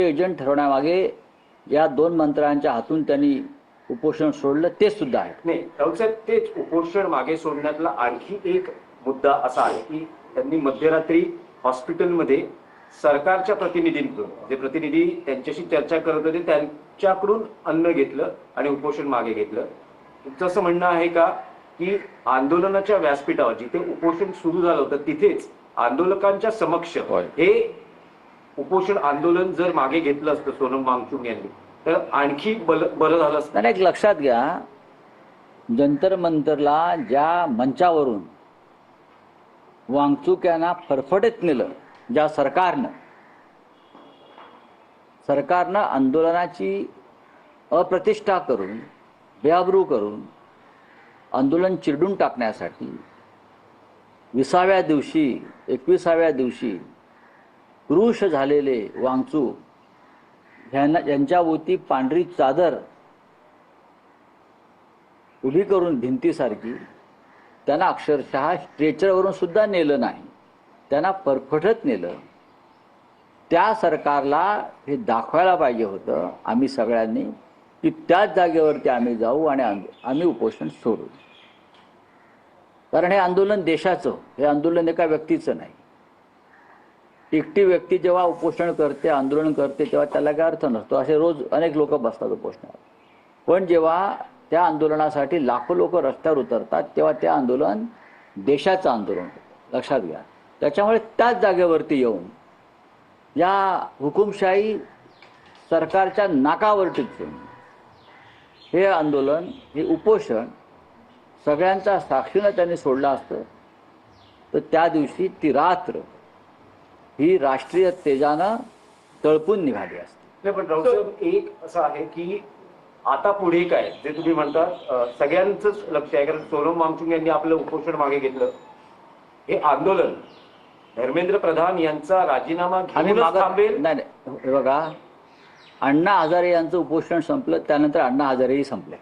Agent ठरवण्यामागे या दोन मंत्र्यांच्या हातून त्यांनी उपोषण सोडलं ते सुद्धा आहे. नाही राऊत साहेब, तेच उपोषण मागे सोडण्यातला आणखी एक मुद्दा असा आहे की त्यांनी मध्यरात्री हॉस्पिटलमध्ये सरकारच्या प्रतिनिधींकडून, जे प्रतिनिधी त्यांच्याशी चर्चा करत होते त्यांच्याकडून अन्न घेतलं आणि उपोषण मागे घेतलं. तुमचं असं म्हणणं आहे का की आंदोलनाच्या व्यासपीठावर जिथे उपोषण सुरू झालं होतं तिथेच आंदोलकांच्या समक्ष हे उपोषण आंदोलन जर मागे घेतलं असतं सोनम वांगचुक यांनी तर आणखी बरं झालं असतं? एक लक्षात घ्या, जंतर मंतरला ज्या मंचावरून वांगचुक यांना फरफटत नेलं, ज्या सरकारनं आंदोलनाची अप्रतिष्ठा करून, बेआबरू करून आंदोलन चिरडून टाकण्यासाठी 20व्या दिवशी 21व्या दिवशी क्रूश झालेले वांगचुक यांच्याभोवती पांढरी चादर उभी करून भिंतीसारखी त्यांना अक्षरशः स्ट्रेचरवरून सुद्धा नेलं नाही, त्यांना परफटत नेलं. त्या सरकारला हे दाखवायला पाहिजे होतं आम्ही सगळ्यांनी की त्याच जागेवरती आम्ही जाऊ आणि आम्ही उपोषण सोडू. कारण हे आंदोलन देशाचं, हे आंदोलन एका व्यक्तीचं नाही. एकटी व्यक्ती जेव्हा उपोषण करते, आंदोलन करते, तेव्हा त्याला काय अर्थ नसतो. असे रोज अनेक लोक बसतात उपोषणावर. पण जेव्हा त्या आंदोलनासाठी लाखो लोक रस्त्यावर उतरतात तेव्हा ते आंदोलन देशाचं आंदोलन होतं, लक्षात घ्या. त्याच्यामुळे त्याच जागेवरती येऊन या हुकुमशाही सरकारच्या नाकावर टिचून हे आंदोलन, हे उपोषण सगळ्यांच्या साक्षीनं त्यांनी सोडलं असतं तर त्या दिवशी ती रात्र ही राष्ट्रीय तेजानं तळपून निघाली असते. नाही पण राऊत साहेब, एक असं आहे की आता पुढे काय, जे तुम्ही म्हणतात सगळ्यांचंच लक्ष आहे, कारण सोनम वांगचुक यांनी आपलं उपोषण मागे घेतलं. हे आंदोलन धर्मेंद्र प्रधान यांचा राजीनामा घेऊनच थांबेल? नाही, हे बघा, अण्णा हजारे यांचं उपोषण संपलं, त्यानंतर अण्णा हजारेही संपले.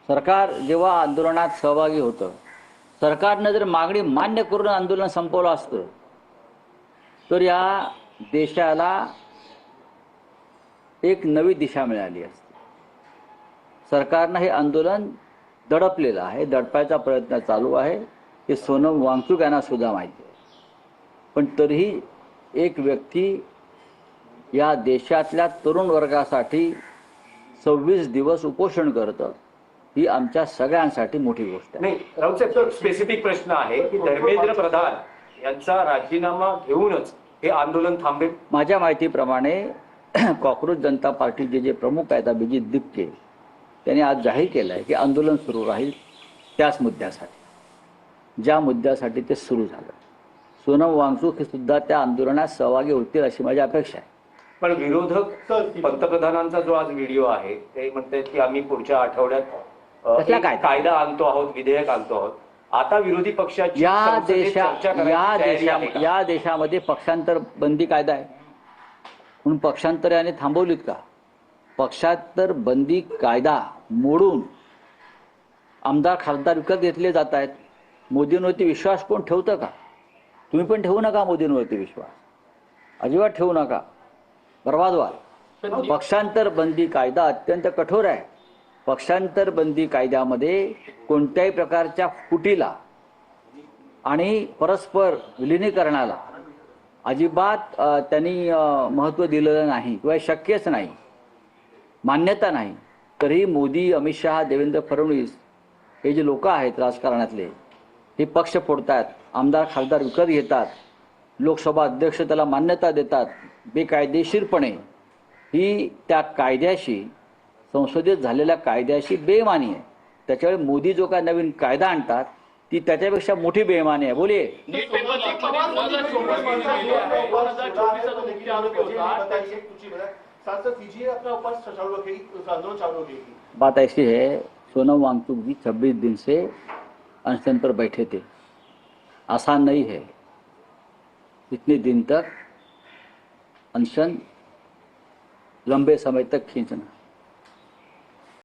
सरकार जेव्हा आंदोलनात सहभागी होतं, सरकारनं जर मागणी मान्य करून आंदोलन संपवलं असतं तर या देशाला एक नवी दिशा मिळाली असती. सरकारनं हे आंदोलन दडपलेलं आहे, दडपायचा प्रयत्न चालू आहे, हे सोनम वांगचुक यांना सुद्धा माहिती आहे. पण तरीही एक व्यक्ती या देशातल्या तरुण वर्गासाठी 26 दिवस उपोषण करतं, ही आमच्या सगळ्यांसाठी मोठी गोष्ट आहे. नाही राऊत साहेब, स्पेसिफिक प्रश्न आहे की धर्मेंद्र प्रधान यांचा राजीनामा घेऊनच हे आंदोलन थांबेल? माझ्या माहितीप्रमाणे कॉक्रोच जनता पार्टीचे जे प्रमुख आहेत अभिजित दिपके, त्यांनी आज जाहीर केलं आहे की आंदोलन सुरू राहील त्याच मुद्द्यासाठी, ज्या मुद्द्यासाठी ते सुरू झालं. सोनम वांगचुक हे सुद्धा त्या आंदोलनात सहभागी होतील अशी माझी अपेक्षा आहे. पण विरोधक पंतप्रधानांचा जो आज व्हिडिओ आहे ते म्हणतात की आम्ही पुढच्या आठवड्यात कायदा आणतो आहोत, विधेयक आणतो आहोत. आता विरोधी पक्षाची या देशामध्ये पक्षांतर बंदी कायदा आहे म्हणून पक्षांतर याने थांबवलीत का? पक्षांतर बंदी कायदा मोडून आमदार खासदार विकत घेतले जात आहेत. मोदींवरती विश्वास कोण ठेवतं का? तुम्ही पण ठेवू नका मोदींवरती विश्वास, अजिबात ठेवू नका, बर्बाद व्हाल. पक्षांतर बंदी कायदा अत्यंत कठोर आहे. पक्षांतर बंदी कायद्यामध्ये कोणत्याही प्रकारच्या फुटीला आणि परस्पर विलिनीकरणाला अजिबात त्यांनी महत्त्व दिलेलं नाही किंवा शक्यच नाही, मान्यता नाही. तरीही मोदी, अमित शहा, देवेंद्र फडणवीस हे जे लोक आहेत राजकारणातले, हे पक्ष फोडतात, आमदार खासदार विकत घेतात, लोकसभा अध्यक्ष त्याला मान्यता देतात बेकायदेशीरपणे. ही त्या कायद्याशी, संसदेत झालेल्या कायद्याशी बेईमानी आहे. त्याच्यामुळे मोदी जो काय नवीन कायदा आणतात ती त्याच्यापेक्षा मोठी बेईमानी आहे. बोलिये. बात ऐसी है, सोनम वांगचुक जी 26 दिन से अनशन पर बैठे थे. आसान नहीं है इतने दिन तक अनशन लंबे समय तक खींचना.